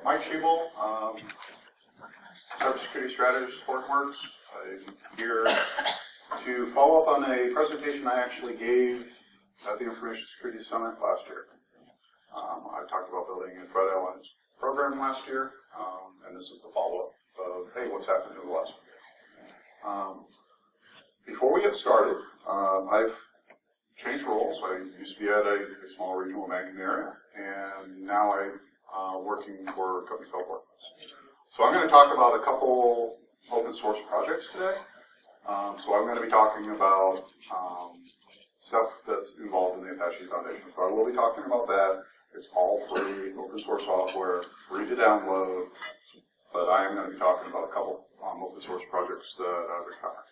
Mike Schiebel, cybersecurity strategist, Hortonworks. I'm here to follow up on a presentation I actually gave at the Information Security Summit last year. I talked about building a threat analytics program last year, and this is the follow-up of, hey, what's happened in the last year. Before we get started, I've changed roles. I used to be at a small regional bank in the area, and now I'm working for a company called Hortonworks. So I'm going to talk about a couple open source projects today. So I'm going to be talking about stuff that's involved in the Apache Foundation. So I will be talking about that. It's all free, open source software, free to download, but I am going to be talking about a couple open source projects that I've encountered.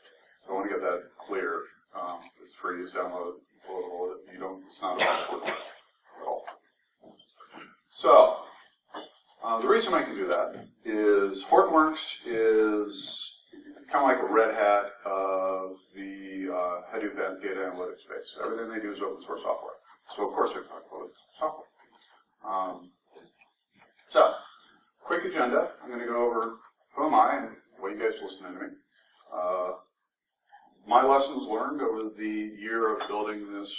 So I want to get that clear. It's free, it's downloadable. It's not about it at all. So the reason I can do that is Hortonworks is kind of like a red hat of the Hadoop data analytics space. Everything they do is open source software. So of course I talk about software. So, quick agenda. I'm going to go over who am I and what you guys listening to me. My lessons learned over the year of building this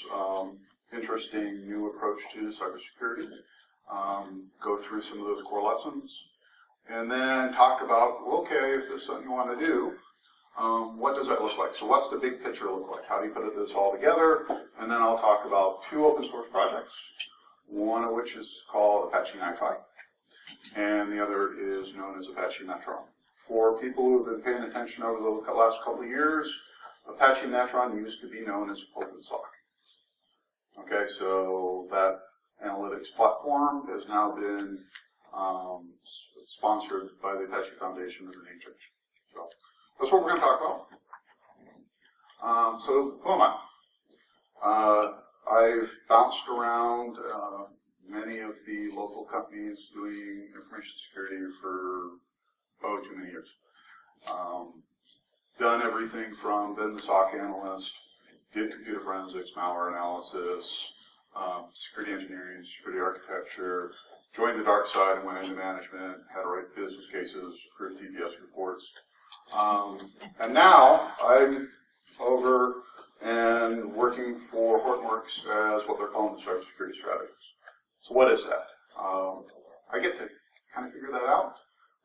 interesting new approach to cybersecurity. Go through some of those core lessons. And then talk about, okay, if there's something you want to do, what does that look like? So what's the big picture look like? How do you put this all together? And then I'll talk about two open source projects, one of which is called Apache NiFi, and the other is known as Apache Metron. For people who have been paying attention over the last couple of years, Apache Metron used to be known as OpenSOC. Okay, so that analytics platform has now been sponsored by the Apache Foundation as a name change. So that's what we're going to talk about. So who am I? I've bounced around many of the local companies doing information security for too many years. Done everything from been the SOC analyst, did computer forensics, malware analysis, security engineering, security architecture, joined the dark side and went into management, had to write business cases, prove TPS reports. And now I'm over and working for Hortonworks as what they're calling the cybersecurity strategist. So what is that? I get to kind of figure that out.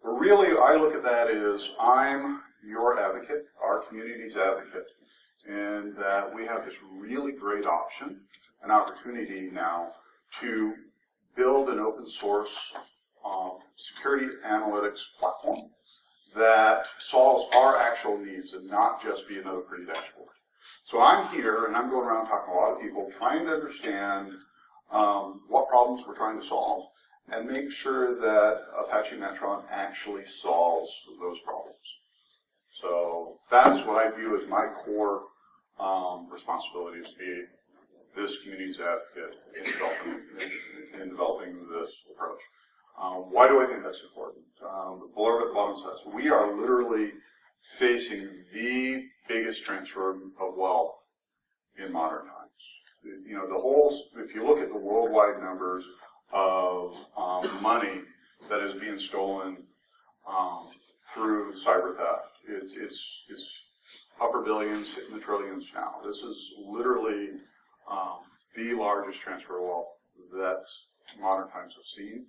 But really, I look at that as I'm your advocate, our community's advocate, and that we have this really great option, an opportunity now to build an open source security analytics platform that solves our actual needs and not just be another pretty dashboard. So I'm here, and I'm going around talking to a lot of people, trying to understand what problems we're trying to solve, and make sure that Apache Metron actually solves those problems. So that's what I view as my core responsibility, is to be this community's advocate in developing this approach. Why do I think that's important? The blurb at the bottom says, we are literally facing the biggest transfer of wealth in modern times. You know, the whole, if you look at the worldwide numbers of money that is being stolen through cyber theft, it's upper billions, hitting the trillions now. This is literally the largest transfer of wealth that modern times have seen,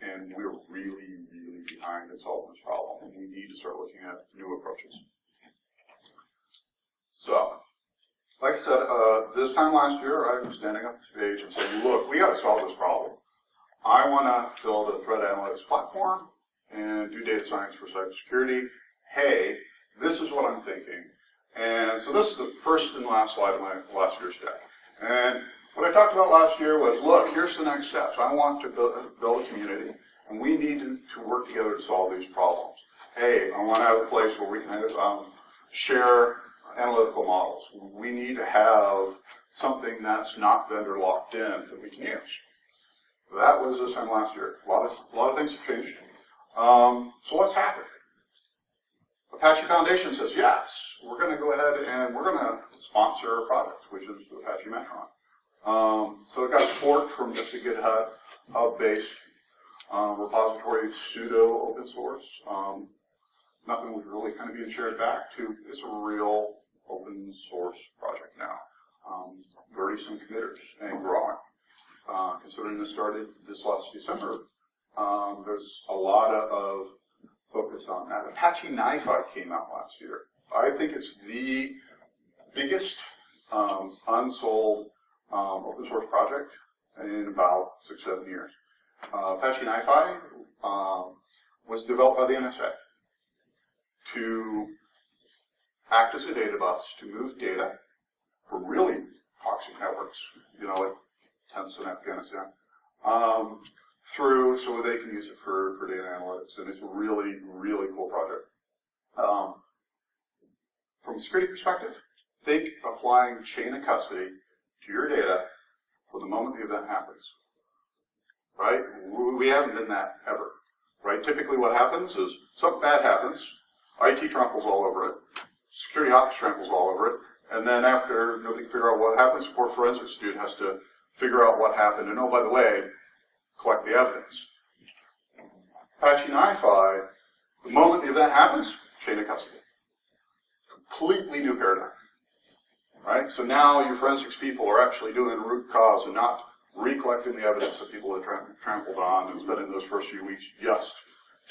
and we're really, really behind in solving this problem, and we need to start looking at new approaches. So, like I said, this time last year, I was standing up the stage and saying, look, we got to solve this problem. I want to build a threat analytics platform and do data science for cybersecurity. Hey, this is what I'm thinking. And so this is the first and last slide of my last year's deck. And what I talked about last year was, look, here's the next steps. I want to build a community, and we need to work together to solve these problems. Hey, I want to have a place where we can share analytical models. We need to have something that's not vendor locked in that we can use. That was this time last year. A lot of things have changed. So what's happened? Apache Foundation says, yes, we're going to go ahead and we're going to sponsor a product, which is Apache Metron. So it got forked from just a GitHub-based repository pseudo open source. Nothing was really kind of being shared back to. It's a real open source project now. Very some committers and growing. Considering this started this last December, there's a lot of focus on that. Apache NiFi came out last year. I think it's the biggest unsold open source project in about 6-7 years. Apache NiFi was developed by the NSA to act as a data bus to move data from really toxic networks, like tents in Afghanistan, through so they can use it for data analytics. And it's a really, really cool project. From a security perspective, think applying chain of custody to your data from the moment the event happens. Right? We haven't done that ever. Right? Typically what happens is something bad happens, IT tramples all over it, security ops tramples all over it, and then after nobody can figure out what happened, the poor forensics dude has to figure out what happened, and oh, by the way, collect the evidence. Apache NiFi, the moment the event happens, chain of custody. Completely new paradigm. Right? So now your forensics people are actually doing the root cause and not recollecting the evidence that people had trampled on and spending those first few weeks just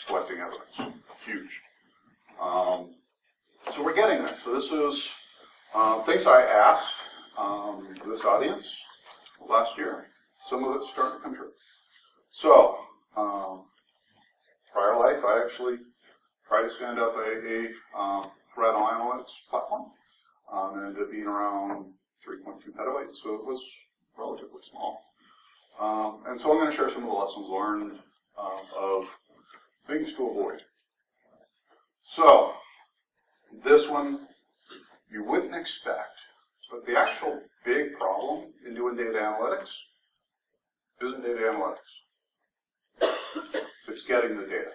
collecting evidence. Huge. So we're getting there. So this is things I asked this audience last year. Some of it's starting to come true. So, prior life, I actually tried to stand up a threat analytics platform. And ended up being around 3.2 petabytes, so it was relatively small. And so I'm going to share some of the lessons learned of things to avoid. So, this one you wouldn't expect, but the actual big problem in doing data analytics isn't data analytics. It's getting the data,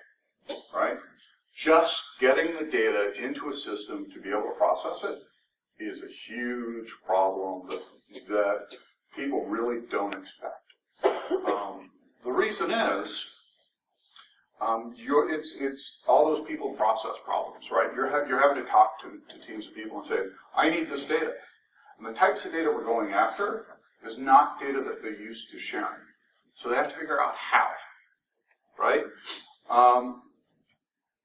right? Just getting the data into a system to be able to process it is a huge problem that people really don't expect. The reason is, it's all those people process problems, right? You're having to talk to teams of people and say, I need this data. And the types of data we're going after is not data that they're used to sharing. So they have to figure out how, right?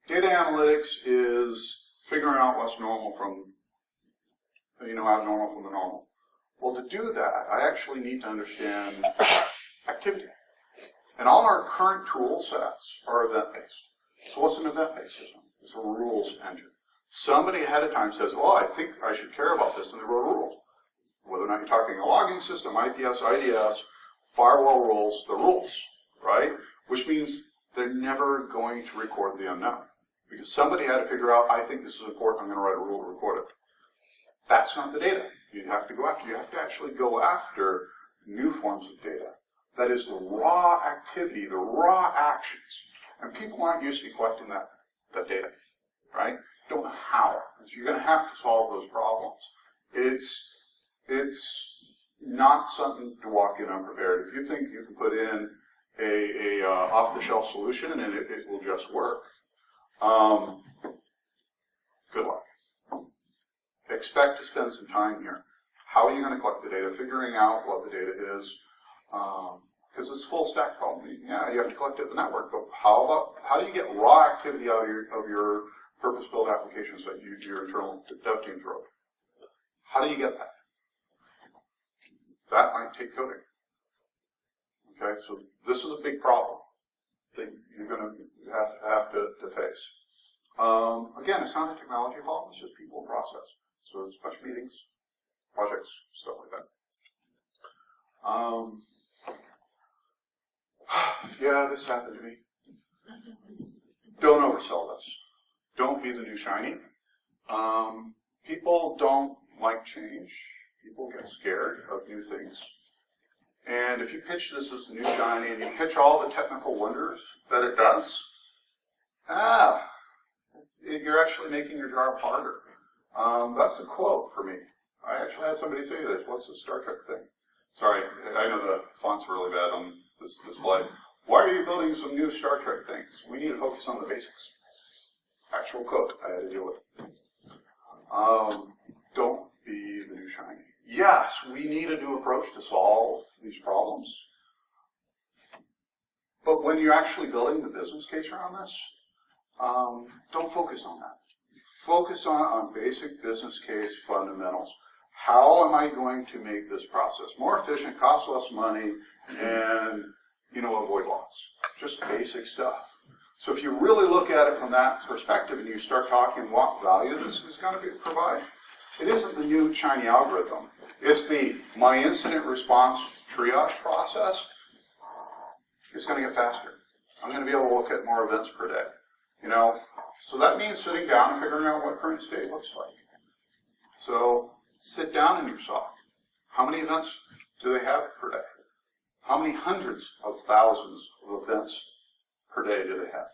Data analytics is figuring out what's normal from, abnormal from the normal. Well, to do that, I actually need to understand activity. And all our current tool sets are event-based. So what's an event-based system? It's a rules engine. Somebody ahead of time says, well, I think I should care about this, and they wrote a rule. Whether or not you're talking a logging system, IPS, IDS, firewall rules, the rules, right? Which means they're never going to record the unknown. Because somebody had to figure out, I think this is important, I'm going to write a rule to record it. That's not the data you have to go after. You have to actually go after new forms of data. That is the raw activity, the raw actions. And people aren't used to collecting that data, right? Don't know how. So you're going to have to solve those problems. It's not something to walk in unprepared. If you think you can put in a off-the-shelf solution and it will just work, good luck. Expect to spend some time here. How are you going to collect the data? Figuring out what the data is, because it's a full stack problem. Yeah, you have to collect it at the network, but how do you get raw activity out of your purpose-built applications that your internal dev teams wrote? How do you get that? That might take coding. Okay, so this is a big problem that you're going to have to face. Again, it's not a technology problem, it's just people and process. So it's a bunch of meetings, projects, stuff like that. Yeah, this happened to me. Don't oversell this. Don't be the new shiny. People don't like change. People get scared of new things. And if you pitch this as the new shiny and you pitch all the technical wonders that it does, you're actually making your job harder. That's a quote for me. I actually had somebody say this. What's the Star Trek thing? Sorry, I know the font's really bad on this display. Why are you building some new Star Trek things? We need to focus on the basics. Actual code I had to deal with. Don't be the new shiny. Yes, we need a new approach to solve these problems. But when you're actually building the business case around this, don't focus on that. Focus on basic business case fundamentals. How am I going to make this process more efficient, cost less money, and avoid loss? Just basic stuff. So if you really look at it from that perspective and you start talking what value this is going to provide, it isn't the new shiny algorithm. It's my incident response triage process is going to get faster. I'm going to be able to look at more events per day. So that means sitting down and figuring out what current state looks like. So sit down in your SOC. How many events do they have per day? How many hundreds of thousands of events per day do they have?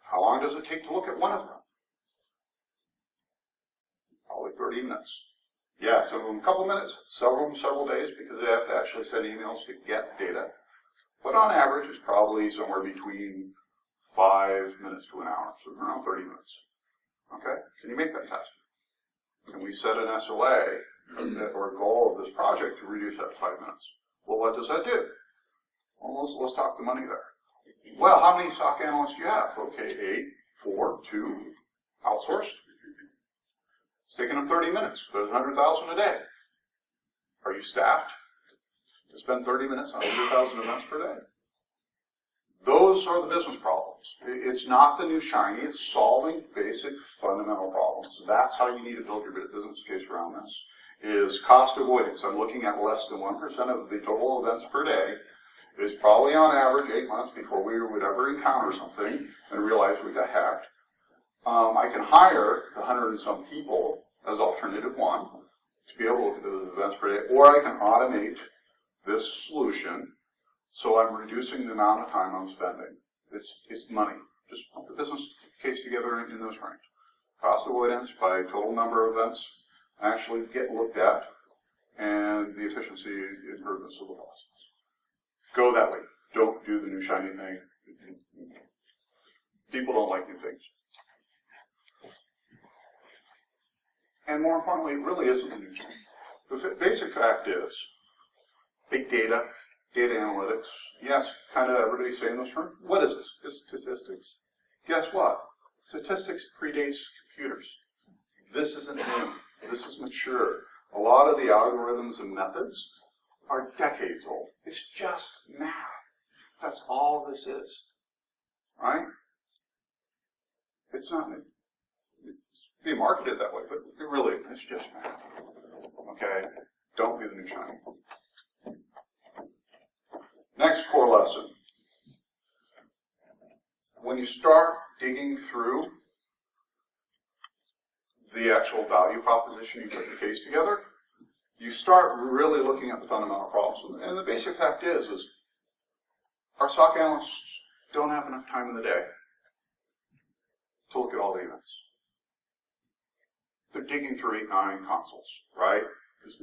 How long does it take to look at one of them? Probably 30 minutes. Yeah, some of them a couple minutes, some of them several days because they have to actually send emails to get data. But on average, it's probably somewhere between 5 minutes to an hour, so around 30 minutes. Okay? Can you make that faster? Can we set an SLA or a goal of this project to reduce that to 5 minutes? Well, what does that do? Well, let's talk the money there. Well, how many SOC analysts do you have? Okay, 8, 4, 2, outsourced. It's taking them 30 minutes, but 100,000 a day. Are you staffed to spend 30 minutes on 100,000 events per day? Those are the business problems. It's not the new shiny. It's solving basic fundamental problems. That's how you need to build your business case around this, is cost avoidance. I'm looking at less than 1% of the total events per day. It's probably on average 8 months before we would ever encounter something and realize we got hacked. I can hire the 100 and some people as alternative one to be able to look at those events per day, or I can automate this solution so I'm reducing the amount of time I'm spending. It's money. Just put the business case together in those ranks. Cost avoidance by total number of events actually get looked at, and the efficiency improvements of the process. Go that way. Don't do the new shiny thing. People don't like new things. And more importantly, it really isn't a new thing. The basic fact is, big data, data analytics, yes, kind of everybody's saying those terms. What is this? It's statistics. Guess what? Statistics predates computers. This isn't new. This is mature. A lot of the algorithms and methods are decades old. It's just math. That's all this is. Right? It's not new. It's being marketed that way, but it really, it's just math. Okay? Don't be the new shiny. Next core lesson. When you start digging through the actual value proposition, you put the case together, you start really looking at the fundamental problems. And the basic fact is our SOC analysts don't have enough time in the day to look at all the events. They're digging through 8, 9 consoles, right? Because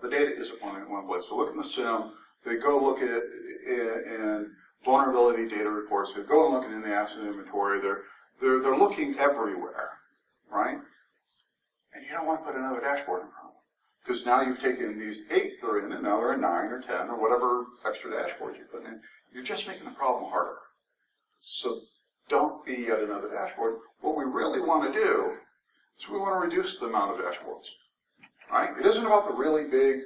the data isn't in one place. So look in the SIM, they go look at it in vulnerability data reports, they go and look in the asset inventory, they're looking everywhere, right? And you don't want to put another dashboard in front of them. Because now you've taken these 8 they're in, and now they're in 9 or 10 or whatever extra dashboards you put in. You're just making the problem harder. So don't be yet another dashboard. What we really want to do is we want to reduce the amount of dashboards. Right? It isn't about the really big,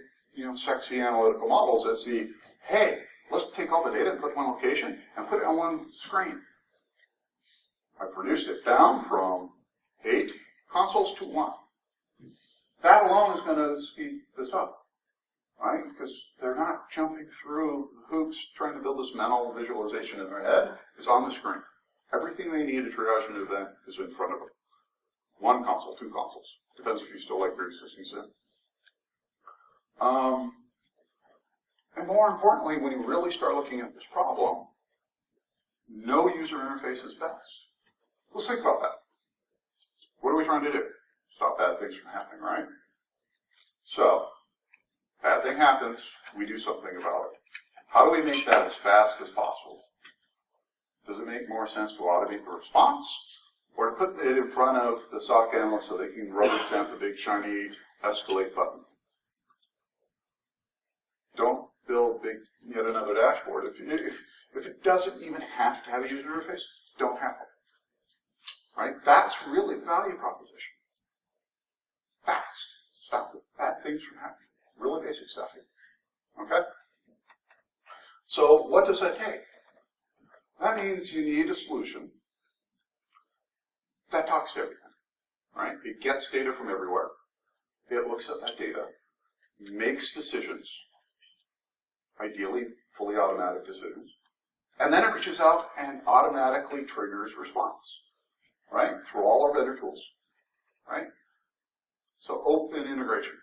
sexy analytical models. It's the, hey, let's take all the data and put it in one location and put it on one screen. I've reduced it down from 8 consoles to 1. That alone is going to speed this up, right? Because they're not jumping through hoops trying to build this mental visualization in their head. It's on the screen. Everything they need to triage an event is in front of them. 1 console, 2 consoles. Depends if you still like your existing SIM. And more importantly, when you really start looking at this problem, no user interface is best. Let's think about that. What are we trying to do? Stop bad things from happening, right? So, bad thing happens, we do something about it. How do we make that as fast as possible? Does it make more sense to automate the response, or to put it in front of the SOC analyst so they can rubber stamp the big shiny escalate button? Don't build yet another dashboard. If it doesn't even have to have a user interface, don't have it. Right? That's really the value proposition. Fast. Stop the bad things from happening. Really basic stuff here. Okay? So what does that take? That means you need a solution that talks to everything. Right? It gets data from everywhere. It looks at that data, makes decisions, ideally fully automatic decisions, and then it reaches out and automatically triggers response, right? Through all our vendor tools, right? So open integration,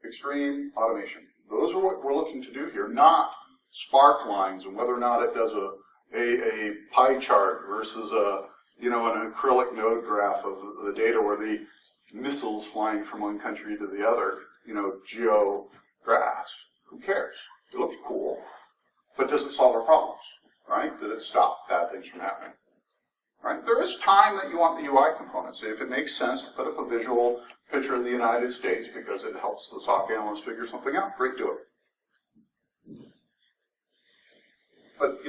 extreme automation. Those are what we're looking to do here, not spark lines and whether or not it does a pie chart versus an acrylic node graph of the data where the missiles flying from one country to the other, geo graphs. Who cares? It looks cool, but does it solve our problems, right? Did it stop bad things from happening? Right? There is time that you want the UI components. If it makes sense to put up a visual picture of the United States because it helps the SOC analyst figure something out, great, do it. But,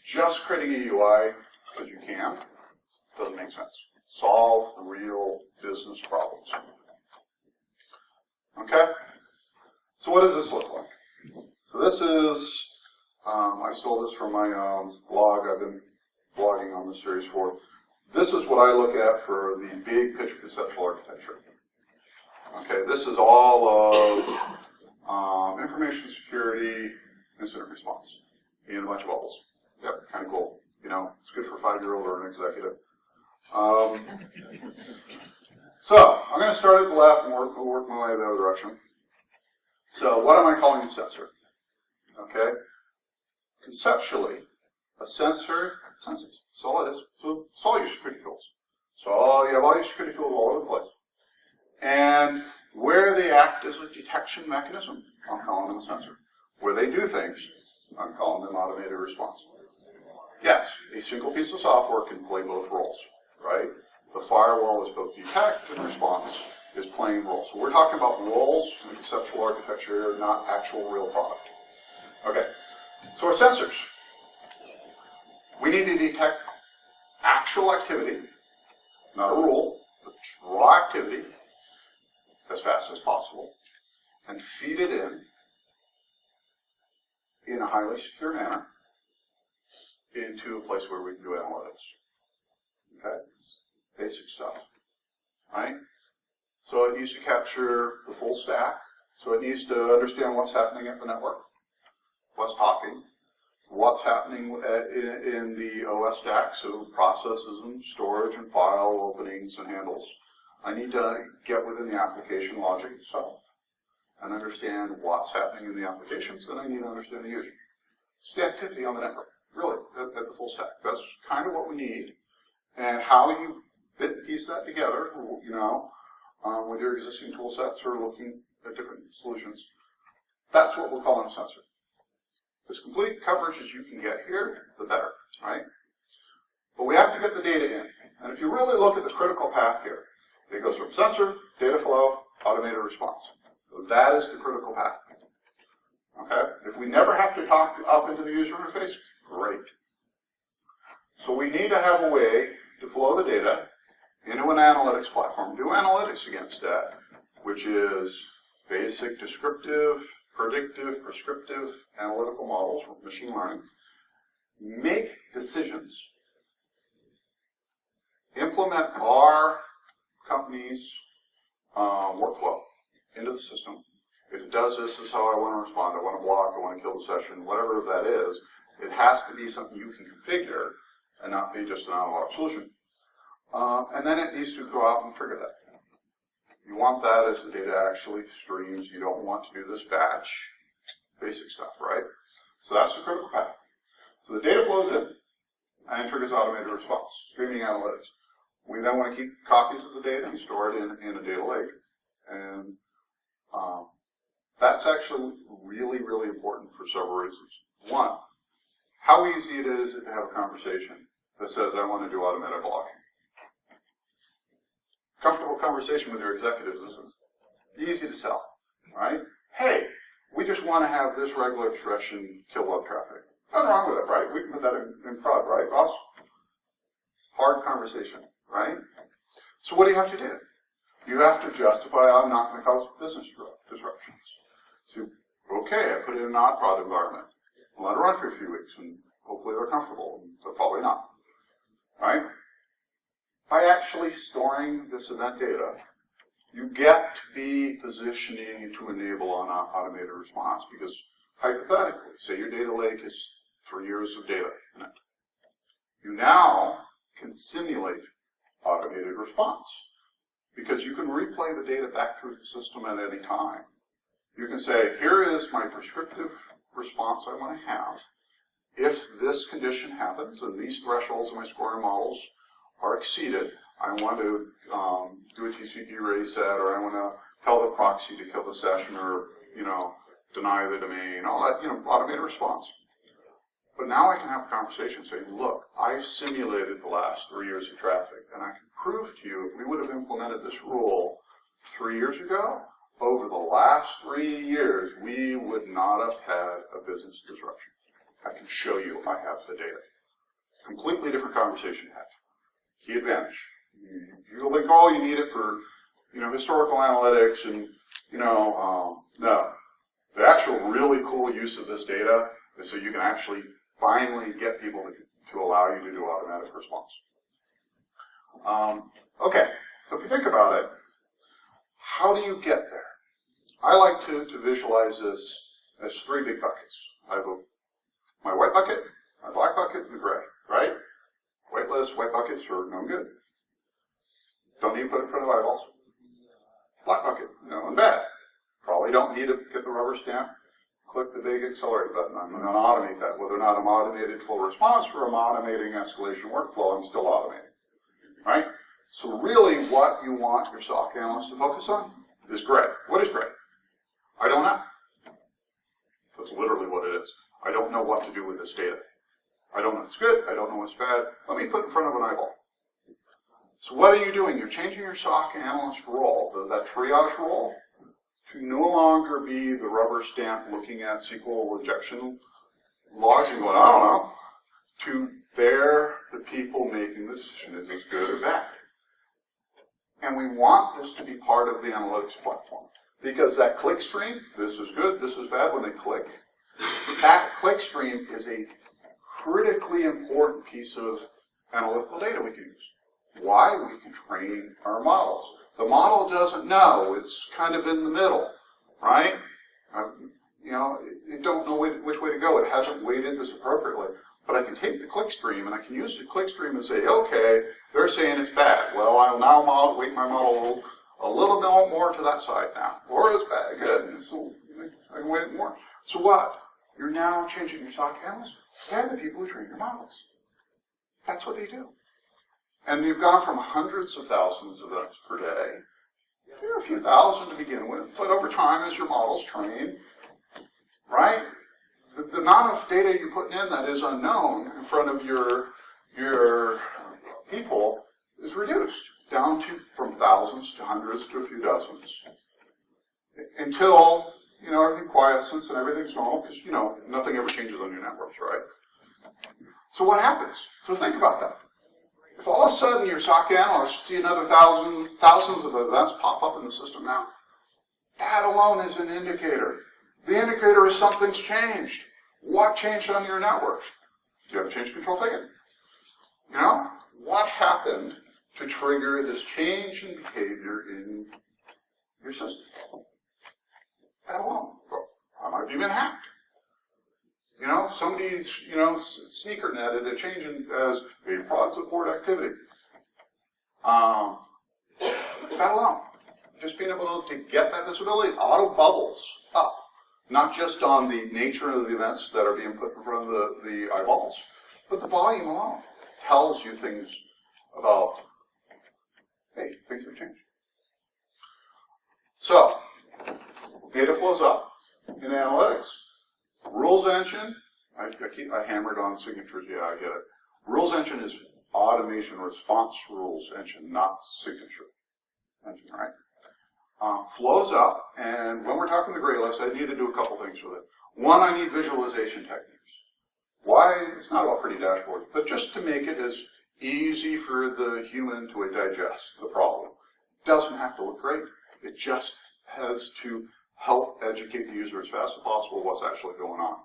just creating a UI because you can doesn't make sense. Solve the real business problems. Okay? So what does this look like? So this is, I stole this from my blog. I've been blogging on this series for. This is what I look at for the big picture conceptual architecture. Okay, this is all of information security, incident response, in a bunch of bubbles. Yep, kind of cool. It's good for a 5-year-old or an executive. So I'm going to start at the left and work my way the other direction. So what am I calling a sensor? Okay? Conceptually, a sensor senses. That's all it is. So it's all your security tools. So you have all your security tools all over the place. And where they act as a detection mechanism, I'm calling them a sensor. Where they do things, I'm calling them automated response. Yes, a single piece of software can play both roles, right? The firewall is both detect and response is playing roles. So we're talking about roles in conceptual architecture, not actual real product. Okay, so our sensors. We need to detect actual activity, not a rule, but raw activity as fast as possible, and feed it in a highly secure manner into a place where we can do analytics. Okay? Basic stuff. Right? So it needs to capture the full stack. So it needs to understand what's happening at the network, what's talking, what's happening in the OS stack, so processes and storage and file openings and handles. I need to get within the application logic itself and understand what's happening in the applications, and I need to understand the user. It's the activity on the network, really, at the full stack. That's kind of what we need. And how you piece that together, with your existing tool sets or looking at different solutions, that's what we're calling a sensor. As complete coverage as you can get here, the better, right? But we have to get the data in. And if you really look at the critical path here, it goes from sensor, data flow, automated response. So that is the critical path. Okay? If we never have to talk up into the user interface, great. So we need to have a way to flow the data into an analytics platform, do analytics against that, which is basic descriptive, predictive, prescriptive analytical models with machine learning, make decisions, implement our company's workflow into the system. If it does this is how I want to respond. I want to block, I want to kill the session, whatever that is. It has to be something you can configure and not be just an analog solution. And then it needs to go out and trigger that. You want that as the data actually streams. You don't want to do this batch, basic stuff, right? So that's the critical path. So the data flows in and triggers automated response, streaming analytics. We then want to keep copies of the data and store it in a data lake. And that's actually really, really important for several reasons. One, how easy it is to have a conversation that says, I want to do automated logging. Comfortable conversation with your executives is easy to sell, right? Hey, we just want to have this regular expression kill web traffic. Nothing wrong with it, right? We can put that in prod, right, boss? Hard conversation, right? So what do you have to do? You have to justify, I'm not going to cause business disruptions. So, okay, I put it in an odd prod environment. We'll let it run for a few weeks, and hopefully they're comfortable. But probably not, right? By actually storing this event data, you get to be positioning to enable an automated response, because hypothetically, say your data lake is 3 years of data in it. You now can simulate automated response, because you can replay the data back through the system at any time. You can say, here is my prescriptive response I want to have. If this condition happens and these thresholds of my scoring models are exceeded, I want to do a TCP reset, or I want to tell the proxy to kill the session, or deny the domain, all that, automated response. But now I can have a conversation saying, look, I've simulated the last 3 years of traffic, and I can prove to you if we would have implemented this rule 3 years ago, over the last 3 years, we would not have had a business disruption. I can show you I have the data. Completely different conversation to have. Key advantage. You'll think, oh, you need it for, historical analytics and, no. The actual really cool use of this data is so you can actually finally get people to allow you to do automatic response. Okay, so if you think about it, how do you get there? I like to visualize this as 3 big buckets. I have my white bucket, my black bucket, and the gray, right? White lists, white buckets are no good. Don't need to put it in front of eyeballs. Black bucket, no and bad. Probably don't need to get the rubber stamp. Click the big accelerate button. I'm going to automate that. Whether or not I'm automated full response or I'm automating escalation workflow, I'm still automating. Right? So really what you want your SOC analyst to focus on is gray. What is gray? I don't know. That's literally what it is. I don't know what to do with this data. I don't know what's good. I don't know what's bad. Let me put it in front of an eyeball. So what are you doing? You're changing your SOC analyst role, that triage role, to no longer be the rubber stamp looking at SQL injection logs and going, I don't know, to they're the people making the decision, is this good or bad? And we want this to be part of the analytics platform. Because that click stream, this is good, this is bad, when they click, that click stream is a critically important piece of analytical data we can use. Why? We can train our models. The model doesn't know. It's kind of in the middle, right? It don't know which way to go. It hasn't weighted this appropriately. But I can take the click stream, and I can use the click stream and say, okay, they're saying it's bad. Well, I'll now weight my model a little bit more to that side now. Or it's bad. Good. So I can weight it more. So what? You're now changing your SOC analysts. They're the people who train your models. That's what they do. And you've gone from hundreds of thousands of events per day to a few thousand to begin with. But over time, as your models train, right, the amount of data you're putting in that is unknown in front of your people is reduced down to from thousands to hundreds to a few dozens until everything quiescents and everything's normal, because nothing ever changes on your networks, right? So what happens? So think about that. If all of a sudden your SOC analysts see another thousands of events pop up in the system now, that alone is an indicator. The indicator is something's changed. What changed on your network? Do you have a change control ticket? What happened to trigger this change in behavior in your system? That alone. I might have been hacked. Somebody's, sneaker netted a change in as a fraud support activity. That alone. Just being able to get that visibility, auto bubbles up. Not just on the nature of the events that are being put in front of the eyeballs, but the volume alone tells you things about, hey, things have changed. So, data flows up in analytics. Rules engine I hammered on signatures. Yeah, I get it. Rules engine is automation response rules engine, not signature engine, right? Flows up, and when we're talking the gray list, I need to do a couple things with it. One, I need visualization techniques. Why? It's not about pretty dashboards, but just to make it as easy for the human to digest the problem. It doesn't have to look great. It just has to help educate the user as fast as possible what's actually going on.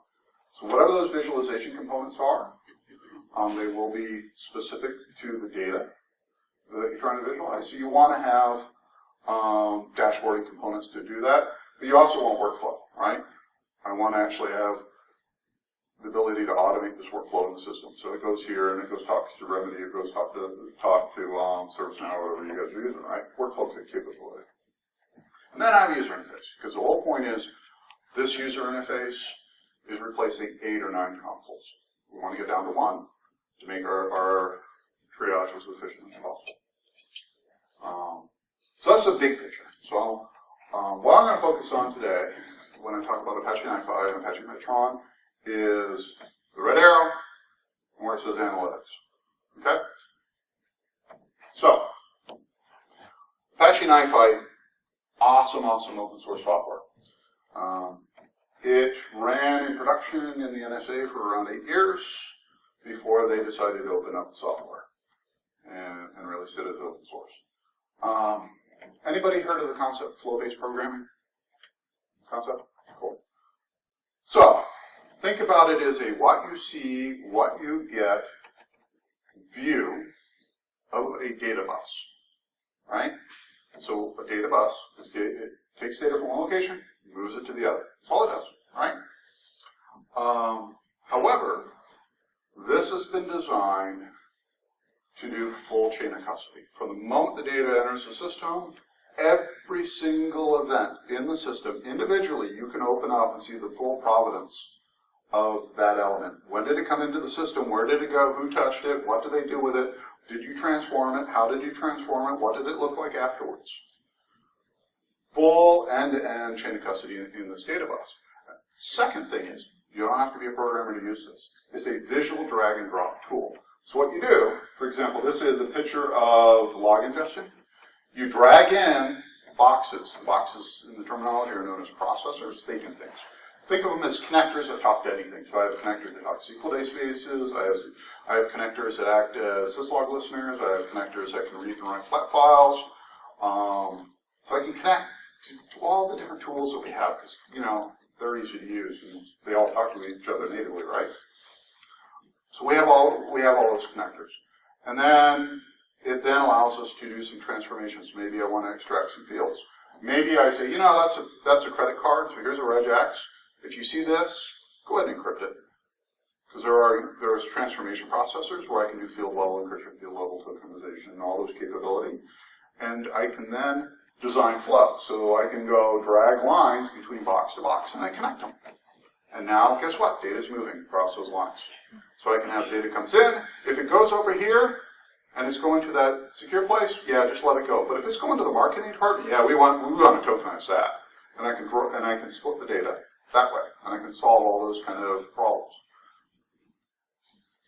So whatever those visualization components are, they will be specific to the data that you're trying to visualize. So you want to have dashboarding components to do that, but you also want workflow, right? I want to actually have the ability to automate this workflow in the system. So it goes here and it goes talks to Remedy, it goes talk to ServiceNow, whatever you guys are using, right? Workflow capability. And then I have a user interface, because the whole point is this user interface is replacing 8 or 9 consoles. We want to get down to 1 to make our triage as efficient as possible. So that's the big picture. So what I'm going to focus on today, when I talk about Apache NiFi and Apache Metron, is the red arrow and where it says analytics. Okay? So, Apache NiFi, awesome open source software. It ran in production in the NSA for around 8 years before they decided to open up the software and release it as open source. Anybody heard of the concept flow-based programming? Concept? Cool. So, think about it as a what you see, what you get view of a data bus, right? So a data bus, it takes data from one location, moves it to the other. That's all it does, right? However, this has been designed to do full chain of custody. From the moment the data enters the system, every single event in the system, individually, you can open up and see the full provenance of that element. When did it come into the system? Where did it go? Who touched it? What did they do with it? Did you transform it? How did you transform it? What did it look like afterwards? Full end-to-end chain of custody in this data bus. Second thing is, you don't have to be a programmer to use this. It's a visual drag and drop tool. So what you do, for example, this is a picture of log ingestion. You drag in boxes. The boxes in the terminology are known as processors. They do things. Think of them as connectors that talk to anything. So I have a connector that talks to SQL databases. I have connectors that act as syslog listeners. I have connectors that can read and write flat files. So I can connect to all the different tools that we have because, you know, they're easy to use and they all talk to each other natively, right? So we have all those connectors. And then it then allows us to do some transformations. Maybe I want to extract some fields. Maybe I say, you know, that's a credit card, so here's a regex. If you see this, go ahead and encrypt it. Because there's transformation processors where I can do field level encryption, field level tokenization, and all those capability. And I can then design flows. So I can go drag lines between box to box and I connect them. And now, guess what? Data's moving across those lines. So I can have data comes in. If it goes over here and it's going to that secure place, yeah, just let it go. But if it's going to the marketing department, yeah, we want to tokenize that. And I can split the data that way. And I can solve all those kind of problems.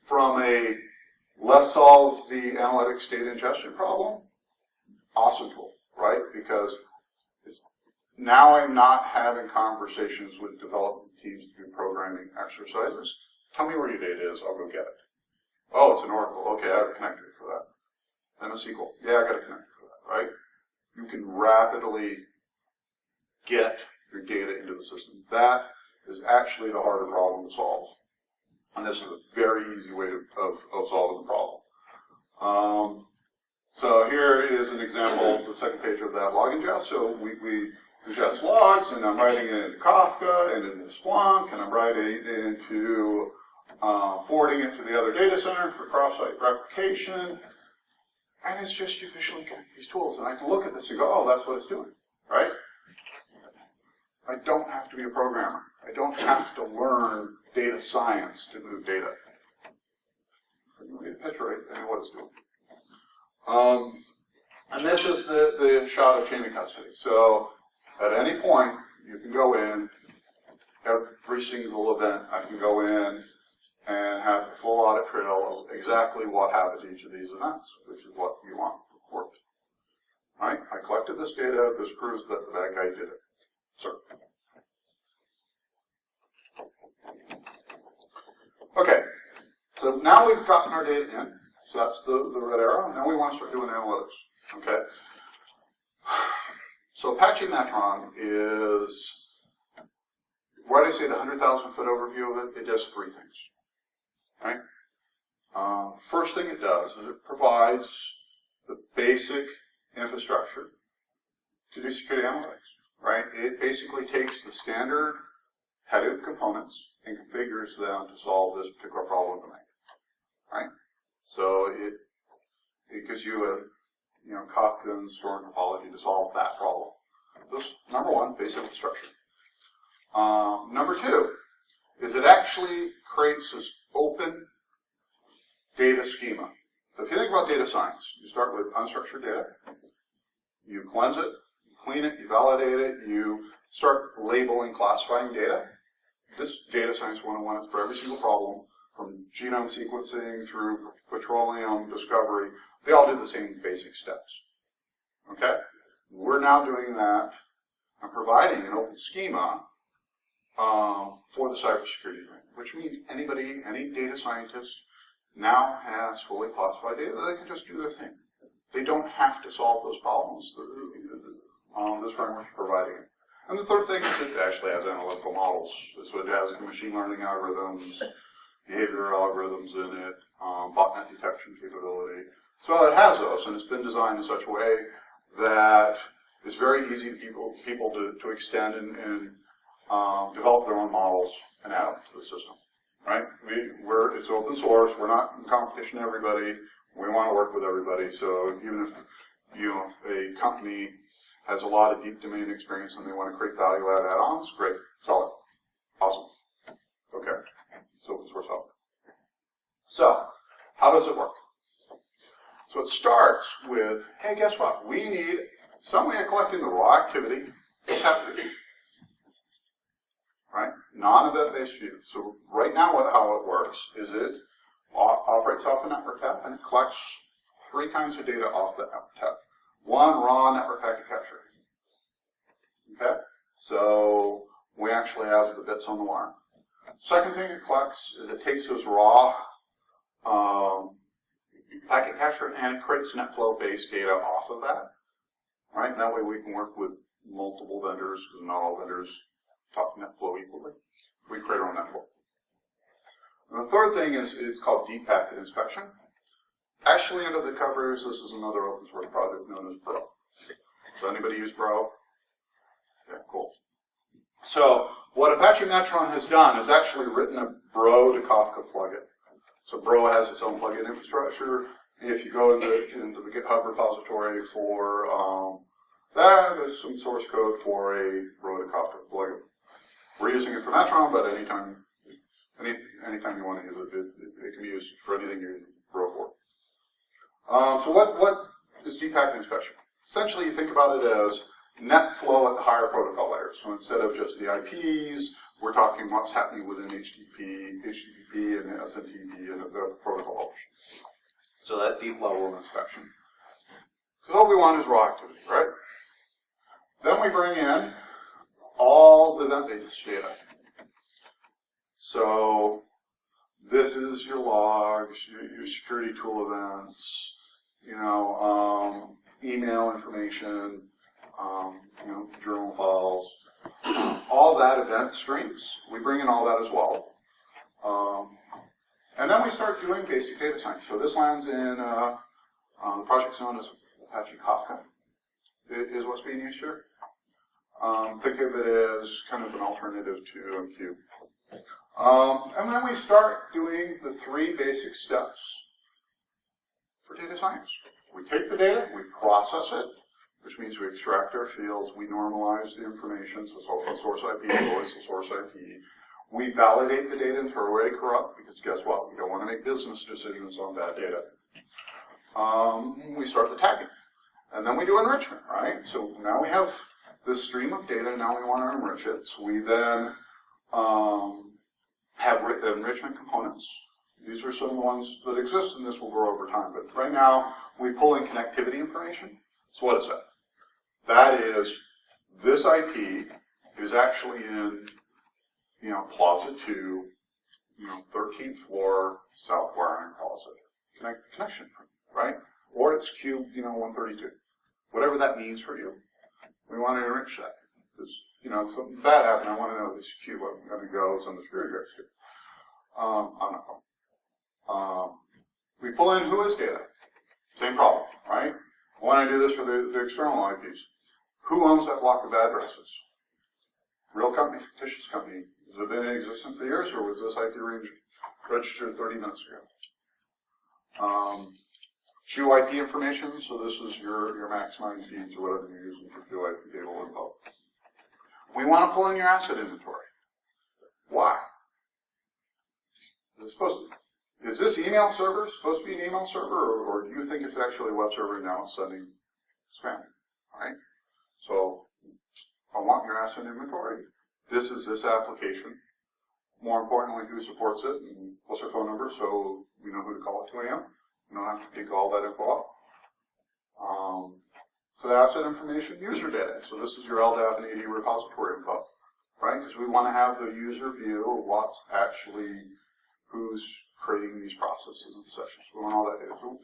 From a let's solve the analytics data ingestion problem, awesome tool, right? Because now I'm not having conversations with development teams to do programming exercises. Tell me where your data is, I'll go get it. Oh, it's an Oracle. Okay, I have a connector for that. And a SQL. Yeah, I got a connector for that, right? You can rapidly get your data into the system. That is actually the harder problem to solve. And this is a very easy way of solving the problem. So here is an example, the second page of that log ingest. So we ingest logs, and I'm writing it into Kafka and into Splunk, and I'm writing it into forwarding it to the other data center for cross-site replication. And it's just you visually connect these tools, and I can look at this and go, oh, that's what it's doing, right? I don't have to be a programmer. I don't have to learn data science to move data. You get a picture right, I know what it's doing. And this is the shot of chain of custody. So at any point, you can go in, every single event, I can go in and have a full audit trail of exactly what happened to each of these events, which is what you want reported. Right? I collected this data. This proves that the bad guy did it. So, okay. So now we've gotten our data in. So that's the red arrow. And now we want to start doing analytics. Okay. So Apache Metron is, why do I say the 100,000-foot overview of it? It does three things. Right? First thing it does is it provides the basic infrastructure to do security analytics. Right? It basically takes the standard Hadoop components and configures them to solve this particular problem domain. Right? So it gives you a Kafka and storing topology to solve that problem. This number one, basic infrastructure. Number two is it actually creates this open data schema. So if you think about data science, you start with unstructured data, you cleanse it, you clean it, you validate it, you start labeling, classifying data. This data science 101 is for every single problem, from genome sequencing through petroleum discovery. They all do the same basic steps. Okay? We're now doing that and providing an open schema for the cybersecurity domain, which means anybody, any data scientist, now has fully classified data. They can just do their thing. They don't have to solve those problems. This framework is providing it. And the third thing is it actually has analytical models. So it has machine learning algorithms, behavioral algorithms in it, botnet detection capability. So it has those, and it's been designed in such a way that it's very easy for people to extend and develop their own models and add them to the system. Right? It's open source. We're not in competition to everybody. We want to work with everybody. So even if a company has a lot of deep domain experience and they want to create value-add add-ons, great, solid, awesome. Okay, it's open source software. So, how does it work? So it starts with, hey, guess what? We need some way of collecting the raw activity to test the key. Right? Non-event-based view. So right now how it works is it operates off a network tap and it collects three kinds of data off the network tap. One, raw network packet capture. Okay? So we actually have the bits on the wire. Second thing it collects is it takes those raw packet capture and it creates NetFlow-based data off of that. Right? And that way we can work with multiple vendors, because not all vendors talk NetFlow equally. We create our own NetFlow. And the third thing is it's called deep packet inspection. Actually, under the covers, this is another open source project known as Bro. So anybody use Bro? Yeah, cool. So what Apache Metron has done is actually written a Bro to Kafka plugin. So Bro has its own plugin infrastructure. If you go into the GitHub repository for that, there's some source code for a Bro to Kafka plugin. We're using it for Metron, but anytime you want to use it, it can be used for anything you use Bro for. So what is deep packet inspection? Essentially, you think about it as NetFlow at the higher protocol layers. So instead of just the IPs, we're talking what's happening within HTTP and SMTP and the protocol levels. So that deep level of inspection. Because all we want is raw activity, right? Then we bring in all the event-based data. So this is your logs, your security tool events, email information, journal files, all that event streams. We bring in all that as well. And then we start doing basic data science. So this lands in the project's known as Apache Kafka, is what's being used here. Think of it as kind of an alternative to MQ. And then we start doing the three basic steps for data science. We take the data, we process it, which means we extract our fields, we normalize the information, so it's all source IP, always the source IP. We validate the data and throw away corrupt, because guess what? We don't want to make business decisions on bad data. We start the tagging. And then we do enrichment, right? So now we have this stream of data, now we want to enrich it. So we then have enrichment components. These are some of the ones that exist, and this will grow over time. But right now, we pull in connectivity information. So what is that? That is, this IP is actually in, Plaza 2, 13th floor, south wiring closet. Connection, right? Or it's cube, 132. Whatever that means for you, we want to enrich that. Because, if something bad happened, I want to know this cube, I'm going to go send the security guys to. I'm not going. We pull in who is data. Same problem, right? When I do this for the external IPs, who owns that block of addresses? Real company, fictitious company. Has it been in existence for years, or was this IP range registered 30 minutes ago? Queue IP information, so this is your maximizing feeds or whatever you're using for queue IP table info. We want to pull in your asset inventory. Why? Is this email server supposed to be an email server, or do you think it's actually a web server and now it's sending spam? Right? So I want your asset inventory. This is this application. More importantly, who supports it, and what's their phone number so we know who to call at 2 a.m. You don't have to dig all that info up. So the asset information, user data. So this is your LDAP and AD repository info, right? Because we want to have the user view of what's actually, who's creating these processes and sessions. We want all that data. So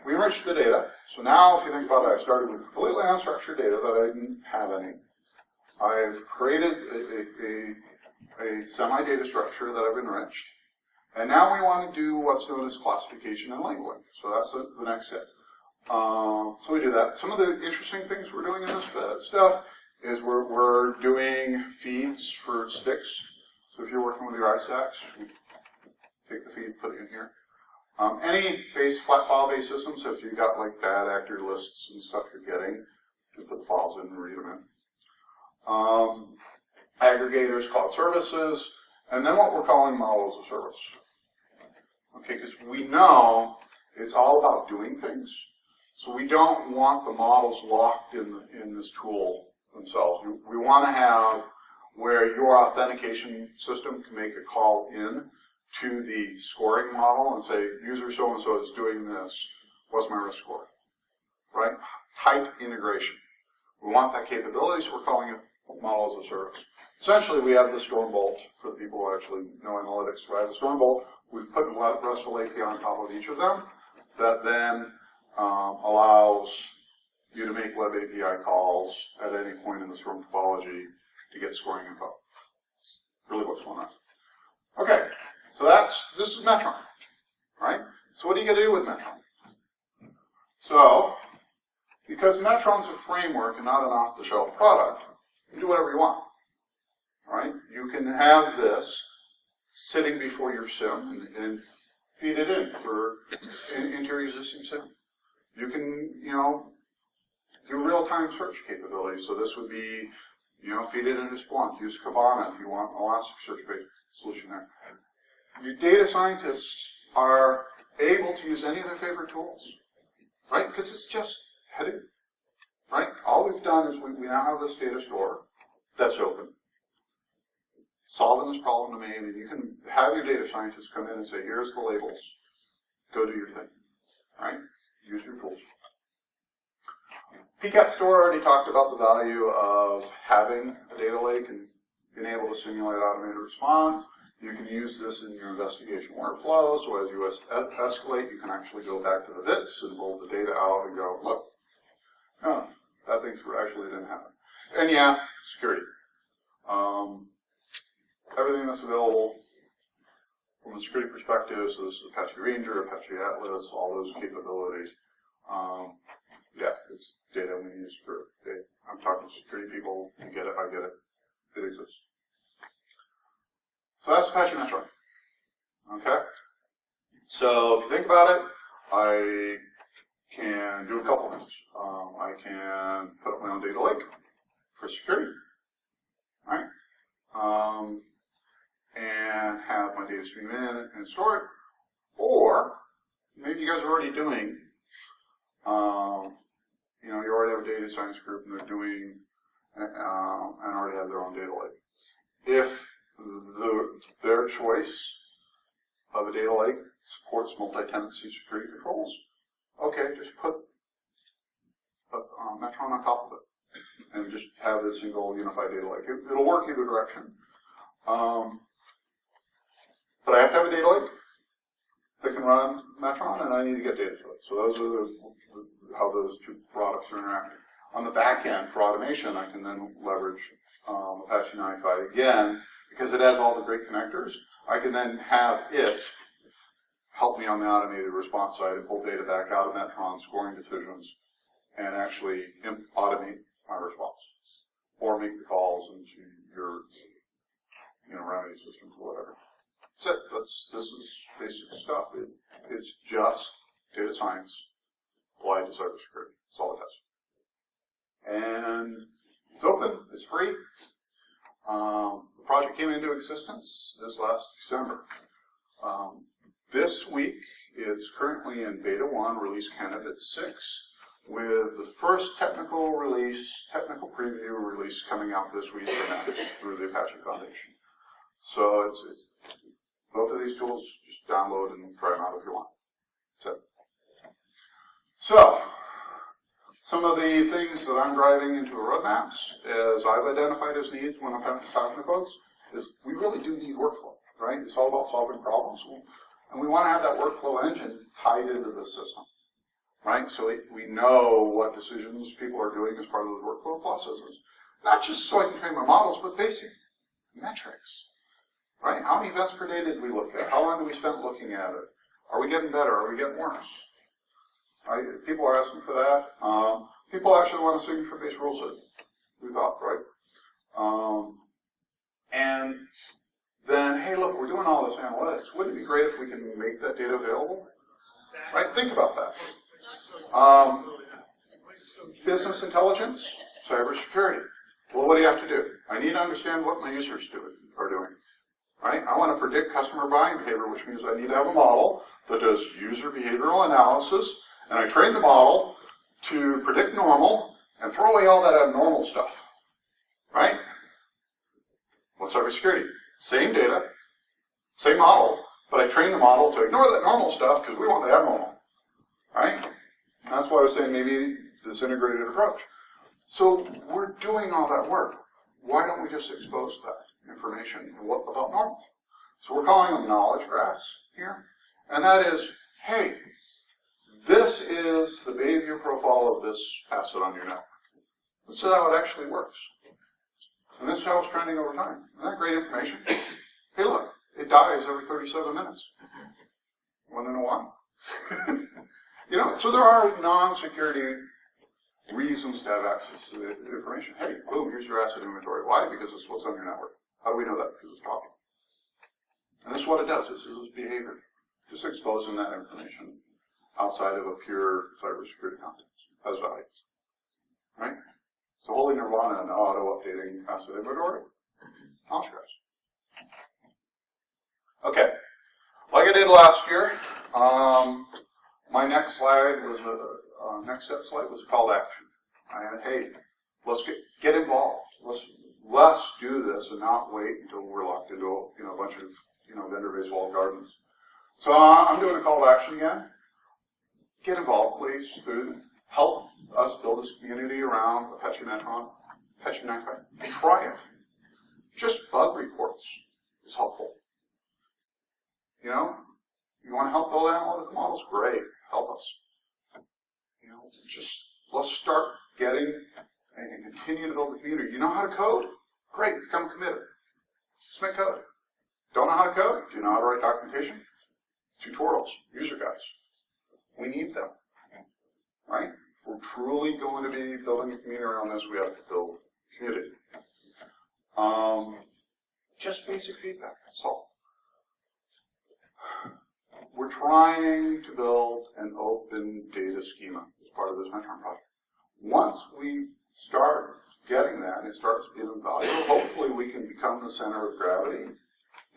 we enriched the data. So now, if you think about it, I started with completely unstructured data that I didn't have any. I've created a semi-data structure that I've enriched. And now we want to do what's known as classification and labeling. So that's the next step. So we do that. Some of the interesting things we're doing in this stuff is we're doing feeds for sticks. So if you're working with your iStacks, take the feed, put it in here. Any flat file-based system, so if you've got like bad actor lists and stuff you're getting, you put the files in and read them in. Aggregators, cloud services, and then what we're calling models of service. Okay, because we know it's all about doing things. So we don't want the models locked in this tool themselves. We want to have where your authentication system can make a call in to the scoring model and say, user so-and-so is doing this, what's my risk score? Right? Tight integration. We want that capability, so we're calling it models of service. Essentially, we have the Storm Bolt for the people who actually know analytics. We have the Storm Bolt. We've put a RESTful API on top of each of them that then allows you to make web API calls at any point in the Storm topology to get scoring info. Really what's going on. Okay, so this is Metron, right? So what do you got to do with Metron? So, because Metron's a framework and not an off-the-shelf product, you do whatever you want, right? You can have this sitting before your SIM and feed it into your existing SIM. You can, do real-time search capabilities. So this would be, feed it into Splunk. Use Kibana if you want an Elasticsearch-based solution there. Your data scientists are able to use any of their favorite tools, right? Because it's just heading, right? All we've done is we now have this data store that's open, solving this problem to me, and you can have your data scientists come in and say, here's the labels, go do your thing, right? Use your tools. PCAP Store already talked about the value of having a data lake and being able to simulate automated response. You can use this in your investigation workflow, so as you escalate, you can actually go back to the bits and pull the data out and go, look, no, that thing actually didn't happen. And yeah, security. Everything that's available from a security perspective, so this is Apache Ranger, Apache Atlas, all those capabilities. Yeah, it's data we use for data. I'm talking to security people, you get it, I get it, it exists. So that's Apache Metron. Okay? So if you think about it, I can do a couple things. I can put up my own data lake for security, right? And have my data stream in and store it. Or maybe you guys are already doing, you already have a data science group and they're doing, and already have their own data lake. If their choice of a data lake supports multi-tenancy security controls. Okay, just put Metron on top of it and just have a single unified data lake. It'll work either direction. But I have to have a data lake that can run Metron, and I need to get data to it. So those are how those two products are interacting. On the back end, for automation, I can then leverage Apache NiFi again, because it has all the great connectors. I can then have it help me on the automated response side and pull data back out of Metron, scoring decisions, and actually automate my response, or make the calls into your remedy systems or whatever. That's it. This is basic stuff. It's just data science applied to cybersecurity. That's all it has. And it's open. It's free. The project came into existence this last December. This week, it's currently in Beta 1, Release Candidate 6, with the first technical preview release coming out this week or next through the Apache Foundation. So it's both of these tools, just download and try them out if you want. That's it. So, some of the things that I'm driving into the roadmaps, as I've identified as needs when I'm talking to folks, is we really do need workflow, right? It's all about solving problems. And we want to have that workflow engine tied into the system, right? So we know what decisions people are doing as part of those workflow processes. Not just so I can train my models, but basic metrics, right? How many events per day did we look at? How long did we spend looking at it? Are we getting better? Are we getting worse? People are asking for that. People actually want a signature-based rule set. We thought, right? And then, hey, look, we're doing all this analytics. Wouldn't it be great if we can make that data available? Right? Think about that. Business intelligence, cybersecurity. Well, what do you have to do? I need to understand what my users are doing. Right? I want to predict customer buying behavior, which means I need to have a model that does user behavioral analysis, and I train the model to predict normal and throw away all that abnormal stuff. Right? Well, cybersecurity. Same data, same model, but I train the model to ignore that normal stuff because we want the abnormal. Right? That's why I was saying maybe this integrated approach. So we're doing all that work. Why don't we just expose that information about normal? So we're calling them knowledge graphs here. And that is, hey, this is the behavior profile of this asset on your network. This is how it actually works. And this is how it's trending over time. Isn't that great information? Hey, look, it dies every 37 minutes. Want to know why? So there are non-security reasons to have access to the information. Hey, boom, here's your asset inventory. Why? Because it's what's on your network. How do we know that? Because it's talking. And this is what it does. This is behavior. Just exposing that information outside of a pure cybersecurity context as value. Right? So holy nirvana and auto-updating asset inventory. Knowledge graphs. Okay. Like I did last year, my next slide was next step slide was a call to action. Hey, let's get involved. Let's do this and not wait until we're locked into a bunch of vendor-based walled gardens. So I'm doing a call to action again. Get involved, please. Help us build this community around Apache Metron, Apache NiFi. Try it. Just bug reports is helpful. You want to help build analytical models? Great. Help us. Just let's start getting and continue to build the community. You know how to code? Great. Become committed. Just make code. Don't know how to code? Do you know how to write documentation? Tutorials, user guides. We need them. Right? If we're truly going to be building a community around this, we have to build community. Just basic feedback. That's all. We're trying to build an open data schema as part of this Metron project. Once we start getting that and it starts being valuable, hopefully we can become the center of gravity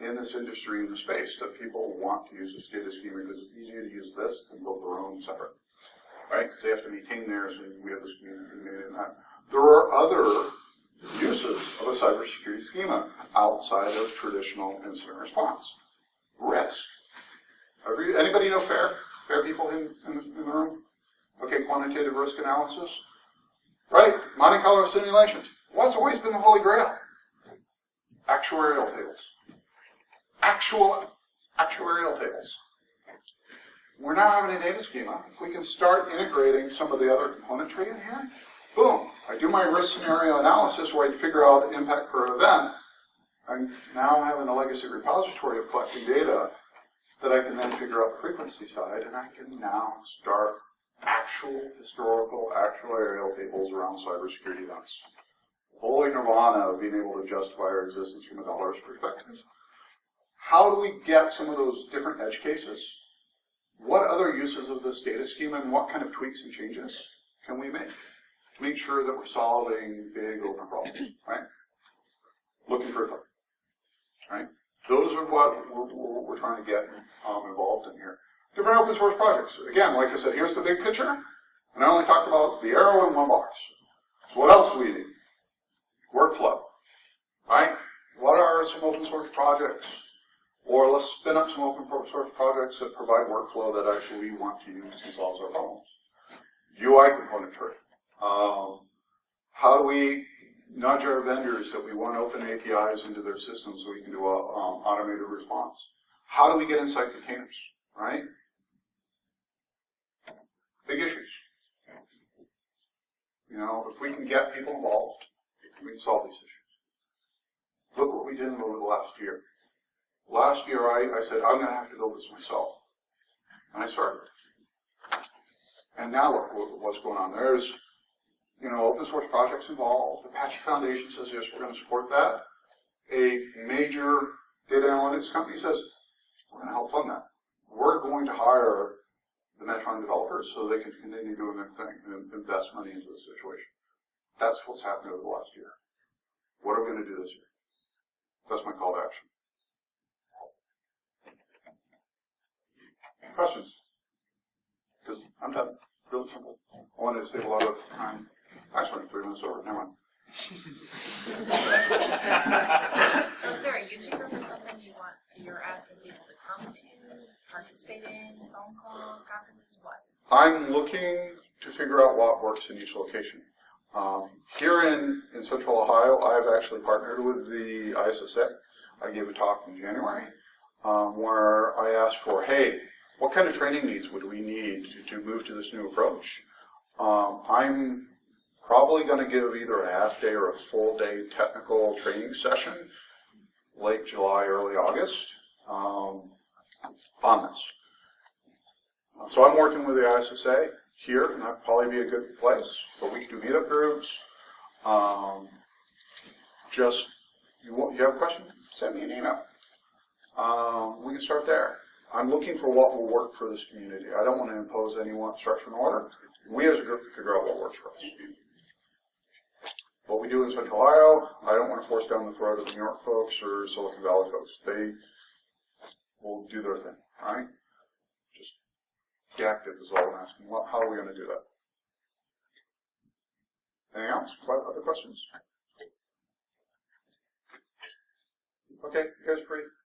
in this industry, in the space, that people want to use this data schema because it's easier to use this than build their own separate. Right? Because they have to maintain theirs, and we have this community and that. There are other Uses of a cybersecurity schema outside of traditional incident response. Risk. Anybody know FAIR? FAIR people in the room? Okay, quantitative risk analysis. Right, Monte Carlo simulations. What's always been the holy grail? Actuarial tables. Actuarial tables. We're now having a data schema. If we can start integrating some of the other componentry in here, boom, I do my risk scenario analysis where I figure out the impact per event. I'm now having a legacy repository of collecting data that I can then figure out the frequency side, and I can now start actual historical actuarial tables around cybersecurity events. Holy nirvana of being able to justify our existence from a dollar's perspective. How do we get some of those different edge cases? What other uses of this data schema and what kind of tweaks and changes can we make to make sure that we're solving big open problems, right? Looking for a thought, right? Those are what we're trying to get involved in here. Different open source projects. Again, like I said, here's the big picture, and I only talked about the arrow in one box. So what else do we need? Workflow, right? What are some open source projects? Or let's spin up some open source projects that provide workflow that actually we want to use and solve our problems. UI componentry. How do we nudge our vendors that we want open APIs into their systems so we can do an automated response? How do we get inside containers, right? Big issues. You know, if we can get people involved, we can solve these issues. Look what we did over the last year. Last year, I said, I'm going to have to build this myself. And I started. And now look what's going on. There's, you know, open source projects involved. Apache Foundation says, yes, we're going to support that. A major data analytics company says, we're going to help fund that. We're going to hire the Metron developers so they can continue doing their thing and invest money into the situation. That's what's happened over the last year. What are we going to do this year? That's my call to action. Questions? Because I'm done. Really simple. I wanted to save a lot of time. Actually, 3 minutes over. Never mind. So is there a YouTube group or something you're asking people to come to, participate in, phone calls, conferences, what? I'm looking to figure out what works in each location. Here in Central Ohio, I've actually partnered with the ISSA. I gave a talk in January where I asked for, hey, what kind of training needs would we need to move to this new approach? I'm probably going to give either a half day or a full day technical training session late July, early August on this. So I'm working with the ISSA here, and that'd probably be a good place, but we can do meetup groups. You have a question? Send me an email. We can start there. I'm looking for what will work for this community. I don't want to impose any one structure and order. We as a group can figure out what works for us. What we do in Central Ohio, I don't want to force down the throat of the New York folks or Silicon Valley folks. They will do their thing, right? Just be active is all I'm asking. How are we going to do that? Anything else? Other questions? Okay, you guys free?